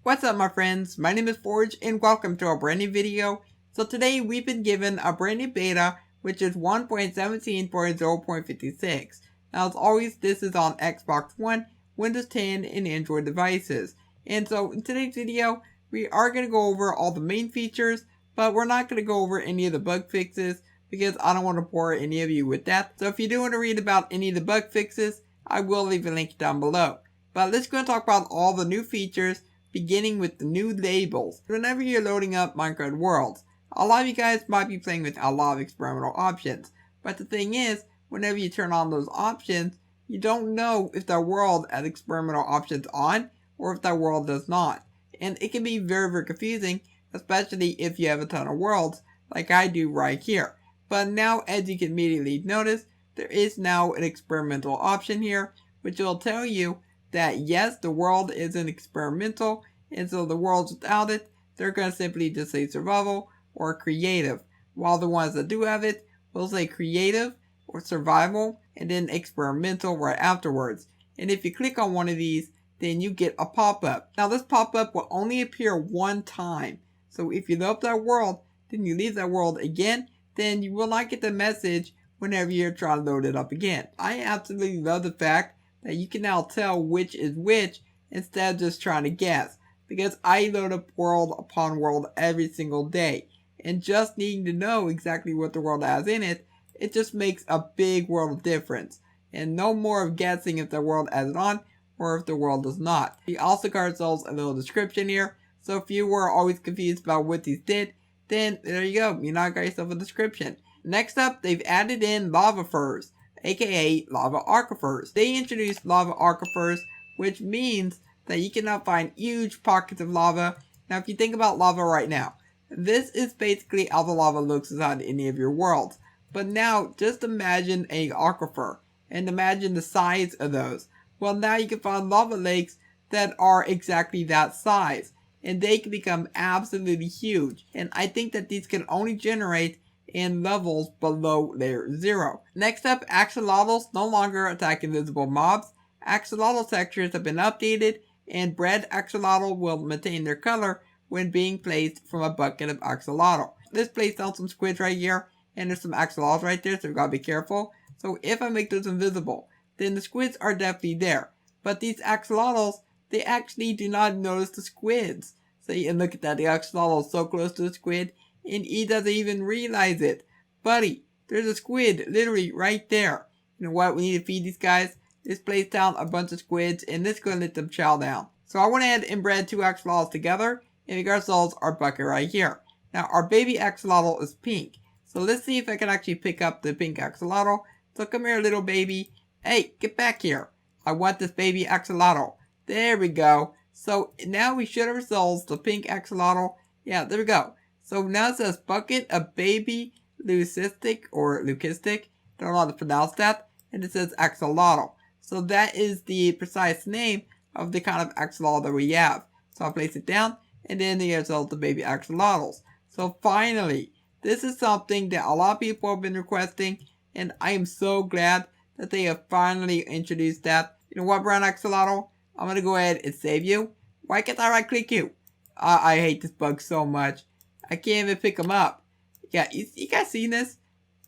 What's up my friends, my name is Forge and welcome to a brand new video. So today we've been given a brand new beta which is 1.17.0.56. Now as always this is on Xbox One, Windows 10 and Android devices. And so in today's video we are going to go over all the main features, but we're not going to go over any of the bug fixes because I don't want to bore any of you with that. So if you do want to read about any of the bug fixes, I will leave a link down below. But let's go and talk about all the new features, beginning with the new labels. Whenever you're loading up Minecraft worlds, a lot of you guys might be playing with a lot of experimental options. But the thing is, whenever you turn on those options, you don't know if that world has experimental options on or if that world does not. And it can be very confusing, especially if you have a ton of worlds like I do right here. But now, as you can immediately notice, there is now an experimental option here, which will tell you that yes, the world isn't experimental, and so the worlds without it, they're going to simply just say survival or creative, while the ones that do have it will say creative or survival and then experimental right afterwards. And if you click on one of these, then you get a pop-up. Now this pop-up will only appear one time, so if you load up that world, then you leave that world again, then you will not get the message whenever you're trying to load it up again. I absolutely love the fact that you can now tell which is which instead of just trying to guess, because I load up world upon world every single day, and just needing to know exactly what the world has in it, it just makes a big world of difference, and no more of guessing if the world has it on or if the world does not. We also got ourselves a little description here, so if you were always confused about what these did, then there you go, you now got yourself a description. Next up, they've added in lava furs, aka lava aquifers. They introduced lava aquifers, which means that you can now find huge pockets of lava. Now if you think about lava right now, this is basically how the lava looks inside any of your worlds. But now just imagine an aquifer and imagine the size of those. Well, now you can find lava lakes that are exactly that size, and they can become absolutely huge. And I think that these can only generate in levels below layer 0. Next up, axolotls no longer attack invisible mobs. Axolotl textures have been updated, and bred axolotl will maintain their color when being placed from a bucket of axolotl. This placed down some squids right here, and there's some axolotls right there, so we've got to be careful. So if I make those invisible, then the squids are definitely there. But these axolotls, they actually do not notice the squids. See, and look at that, the axolotl is so close to the squid, and he doesn't even realize it. Buddy, there's a squid literally right there. You know what, we need to feed these guys. Let's place down a bunch of squids, and let's go and let them chow down. So I went ahead and bred two axolotls together, and we got ourselves our bucket right here. Now our baby axolotl is pink, so let's see if I can actually pick up the pink axolotl. So come here, little baby. Hey, get back here. I want this baby axolotl. There we go. So now we should have ourselves the pink axolotl. Yeah, there we go. So now it says bucket of baby leucistic or leucistic. Don't know how to pronounce that. And it says axolotl. So that is the precise name of the kind of axolotl that we have. So I'll place it down, and then there's all the baby axolotls. So finally, this is something that a lot of people have been requesting, and I am so glad that they have finally introduced that. You know what, brown axolotl? I'm gonna go ahead and save you. Why can't I right click you? I hate this bug so much. I can't even pick them up. Yeah, you guys seen this?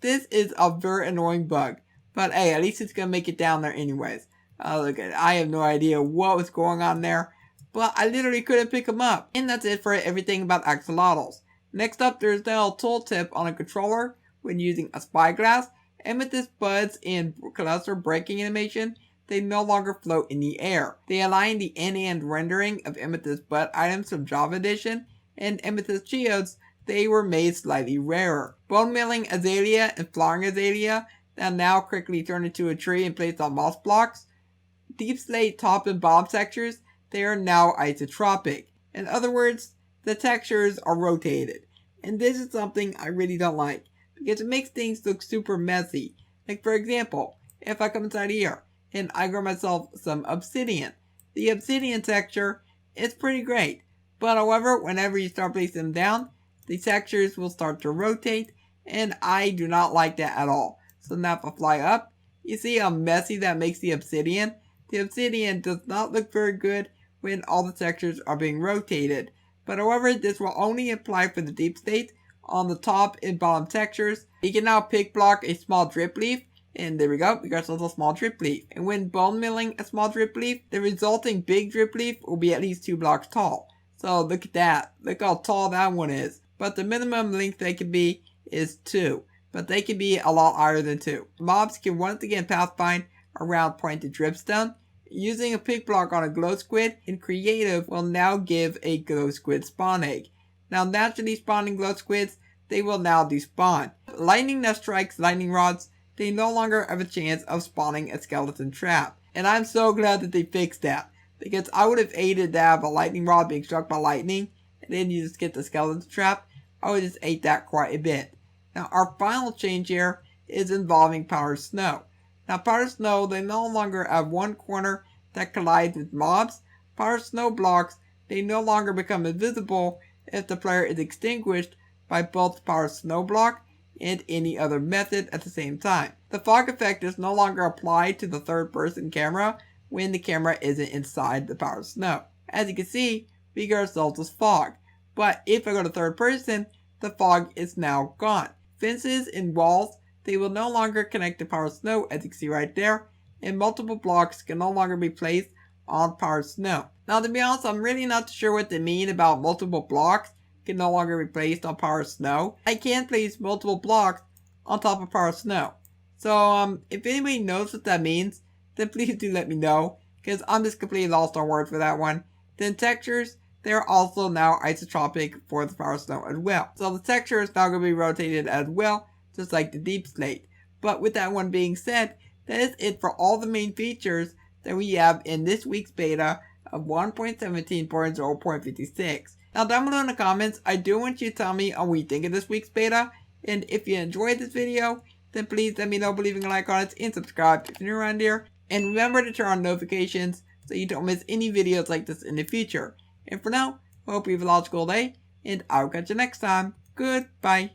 This is a very annoying bug. But hey, at least it's gonna make it down there anyways. Look at it. I have no idea what was going on there, but I literally couldn't pick them up. And that's it for everything about axolotls. Next up, there's now a tooltip on a controller when using a spyglass. Amethyst buds and cluster breaking animation, they no longer float in the air. They align the end-to-end rendering of amethyst bud items from Java Edition, and amethyst geodes, they were made slightly rarer. Bone milling azalea and flowering azalea that now quickly turn into a tree and placed on moss blocks. Deep slate top and bottom textures, they are now isotropic. In other words, the textures are rotated. And this is something I really don't like, because it makes things look super messy. Like for example, if I come inside here and I grow myself some obsidian, the obsidian texture is pretty great. But however, whenever you start placing them down, the textures will start to rotate, and I do not like that at all. So now if I fly up, you see how messy that makes the obsidian? The obsidian does not look very good when all the textures are being rotated. But however, this will only apply for the deep state on the top and bottom textures. You can now pick block a small drip leaf, and there we go, we got ourselves a small drip leaf. And when bone milling a small drip leaf, the resulting big drip leaf will be at least 2 blocks tall. So look at that, look how tall that one is. But the minimum length they can be is 2, but they can be a lot higher than 2. Mobs can once again pathfind around pointed dripstone. Using a pick block on a glow squid in creative will now give a glow squid spawn egg. Now naturally spawning glow squids, they will now despawn. Lightning that strikes lightning rods, they no longer have a chance of spawning a skeleton trap. And I'm so glad that they fixed that, because I would have hated to have a lightning rod being struck by lightning and then you just get the skeleton trap. I would just hate that quite a bit. Now our final change here is involving powdered snow. Now powdered snow, they no longer have one corner that collides with mobs. Powdered snow blocks, they no longer become invisible if the player is extinguished by both the powdered snow block and any other method at the same time. The fog effect is no longer applied to the third person camera when the camera isn't inside the powdered snow. As you can see, we get ourselves as fog. But if I go to third person, the fog is now gone. Fences and walls, they will no longer connect to powdered snow, as you can see right there, and multiple blocks can no longer be placed on powdered snow. Now to be honest, I'm really not sure what they mean about multiple blocks can no longer be placed on powdered snow. I can place multiple blocks on top of powdered snow. So if anybody knows what that means, then please do let me know, because I'm just completely lost on words for that one. Then textures, they're also now isotropic for the powdered snow as well. So the texture is now going to be rotated as well, just like the deep slate. But with that one being said, that is it for all the main features that we have in this week's beta of 1.17.0.56. Now down below in the comments, I do want you to tell me what you think of this week's beta. And if you enjoyed this video, then please let me know by leaving a like on it and subscribe if you're new around here. And remember to turn on notifications so you don't miss any videos like this in the future. And for now, I hope you have a logical day, and I'll catch you next time. Goodbye.